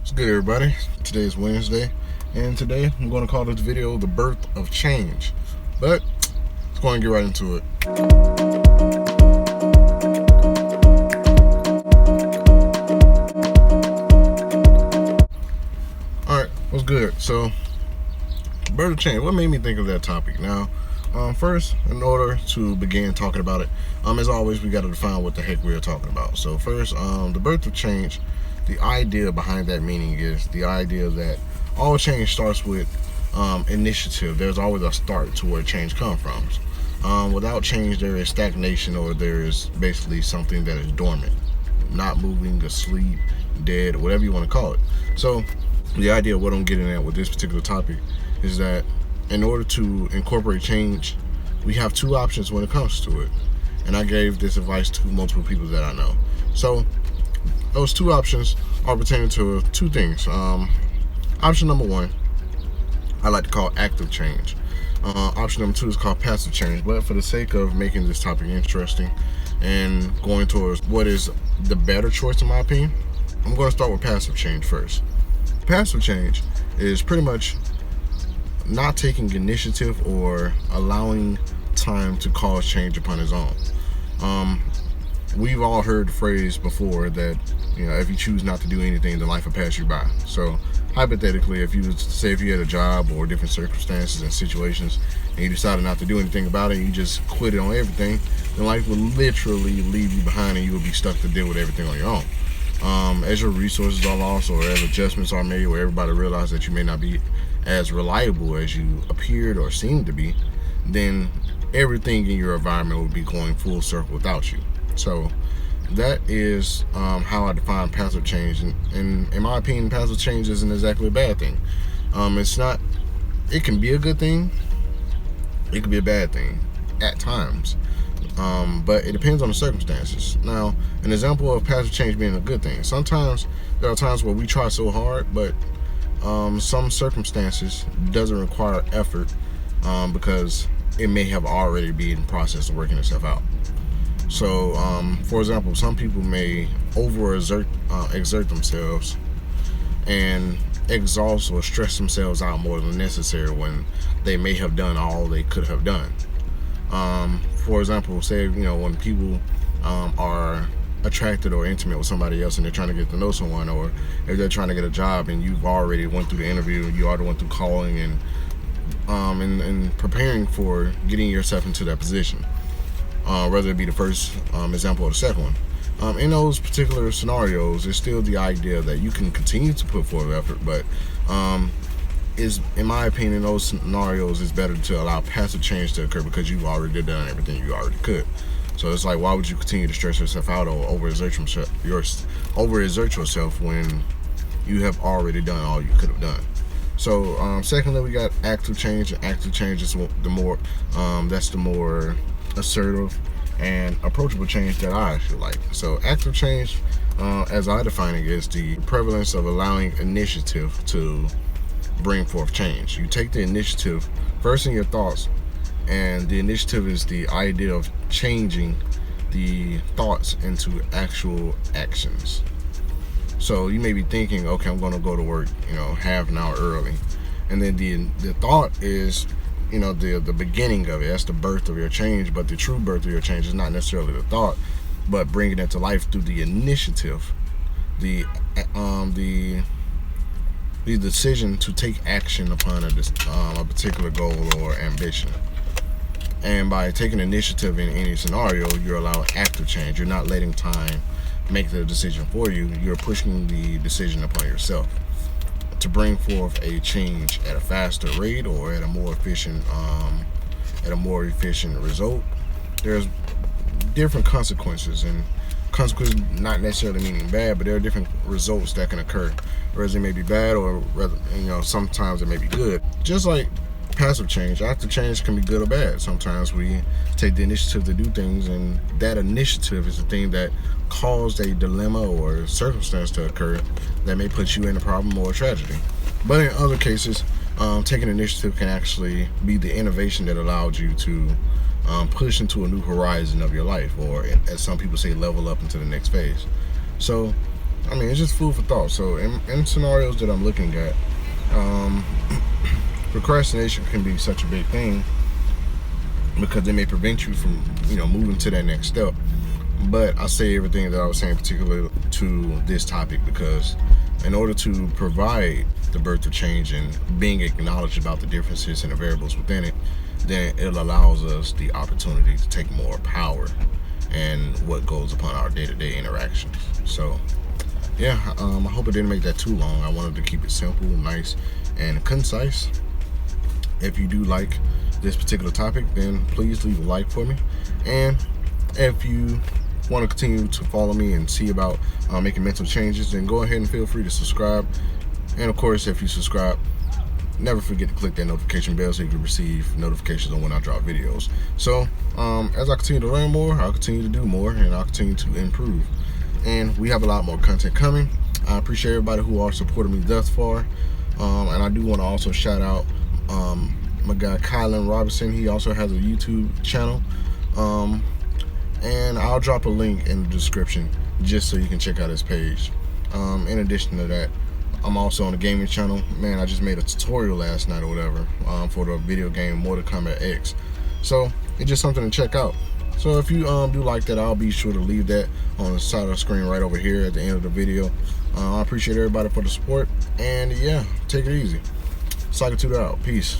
What's good, everybody? Today is Wednesday, and today I'm going to call this video The Birth of Change. But let's go and get right into it. Alright, what's good? So, Birth of Change, what made me think of that topic? Now, first, in order to begin talking about it, as always, we got to define what the heck we are talking about. So first, the birth of change, the idea behind that meaning is the idea that all change starts with initiative. There's always a start to where change comes from. Without change, there is stagnation, or there is basically something that is dormant, not moving, asleep, dead, whatever you want to call it. So the idea of what I'm getting at with this particular topic is that in order to incorporate change, we have two options when it comes to it. And I gave this advice to multiple people that I know. So those two options are pertaining to two things. Option number one, I like to call active change. Option number two is called passive change. But for the sake of making this topic interesting and going towards what is the better choice in my opinion, I'm going to start with passive change first. Passive change is pretty much not taking initiative or allowing time to cause change upon its own. We've all heard the phrase before that, you know, if you choose not to do anything, then life will pass you by. So hypothetically, if you had a job or different circumstances and situations and you decided not to do anything about it, you just quit it on everything, then life will literally leave you behind and you will be stuck to deal with everything on your own. As your resources are lost or as adjustments are made where everybody realizes that you may not be as reliable as you appeared or seemed to be, then everything in your environment will be going full circle without you. So that is how I define passive change. And in my opinion, passive change isn't exactly a bad thing. It can be a good thing, it can be a bad thing at times. But it depends on the circumstances. Now, an example of passive change being a good thing. Sometimes there are times where we try so hard, but some circumstances doesn't require effort because it may have already been in the process of working itself out. So, for example, some people may exert themselves and exhaust or stress themselves out more than necessary when they may have done all they could have done. For example, say, when people are attracted or intimate with somebody else and they're trying to get to know someone, or if they're trying to get a job and you've already went through the interview, you already went through calling and preparing for getting yourself into that position, whether it be the first example or the second one. In those particular scenarios, there's still the idea that you can continue to put forth effort, but in my opinion, in those scenarios, it's better to allow passive change to occur because you've already done everything you already could. So it's like, why would you continue to stress yourself out or overexert yourself when you have already done all you could have done? So secondly, we got active change. And active change is the more assertive and approachable change that I actually like. So active change, as I define it, is the prevalence of allowing initiative to bring forth change. You take the initiative first in your thoughts, and the initiative is the idea of changing the thoughts into actual actions. So you may be thinking, okay, I'm going to go to work, half an hour early, and then the thought is, the beginning of it. That's the birth of your change. But the true birth of your change is not necessarily the thought, but bringing it to life through the initiative, the decision to take action upon a particular goal or ambition. And by taking initiative in any scenario, you're allowing active change. You're not letting time make the decision for you. You're pushing the decision upon yourself to bring forth a change at a faster rate or at a more efficient result. There's different consequences, and consequences not necessarily meaning bad, but there are different results that can occur. Whereas it may be bad, or rather, sometimes it may be good. Just like passive change, active change can be good or bad. Sometimes we take the initiative to do things, and that initiative is the thing that caused a dilemma or circumstance to occur that may put you in a problem or a tragedy. But in other cases, taking initiative can actually be the innovation that allowed you to push into a new horizon of your life, or as some people say, level up into the next phase. So I mean, it's just food for thought. So in scenarios that I'm looking at, procrastination can be such a big thing because it may prevent you from, moving to that next step. But I say everything that I was saying particularly to this topic because in order to provide the birth of change and being acknowledged about the differences and the variables within it, then it allows us the opportunity to take more power and what goes upon our day-to-day interactions. So yeah, I hope it didn't make that too long. I wanted to keep it simple, nice, and concise. If you do like this particular topic, then please leave a like for me. And if you want to continue to follow me and see about making mental changes, then go ahead and feel free to subscribe. And of course, if you subscribe, never forget to click that notification bell so you can receive notifications on when I drop videos. So as I continue to learn more, I'll continue to do more, and I'll continue to improve. And we have a lot more content coming. I appreciate everybody who are supporting me thus far. And I do want to also shout out my guy Kylan Robinson. He also has a YouTube channel. And I'll drop a link in the description just so you can check out his page. In addition to that, I'm also on the gaming channel. Man, I just made a tutorial last night or whatever for the video game Mortal Kombat X. So it's just something to check out. So if you do like that, I'll be sure to leave that on the side of the screen right over here at the end of the video. I appreciate everybody for the support. And yeah, take it easy. PsychoTutor out. Peace.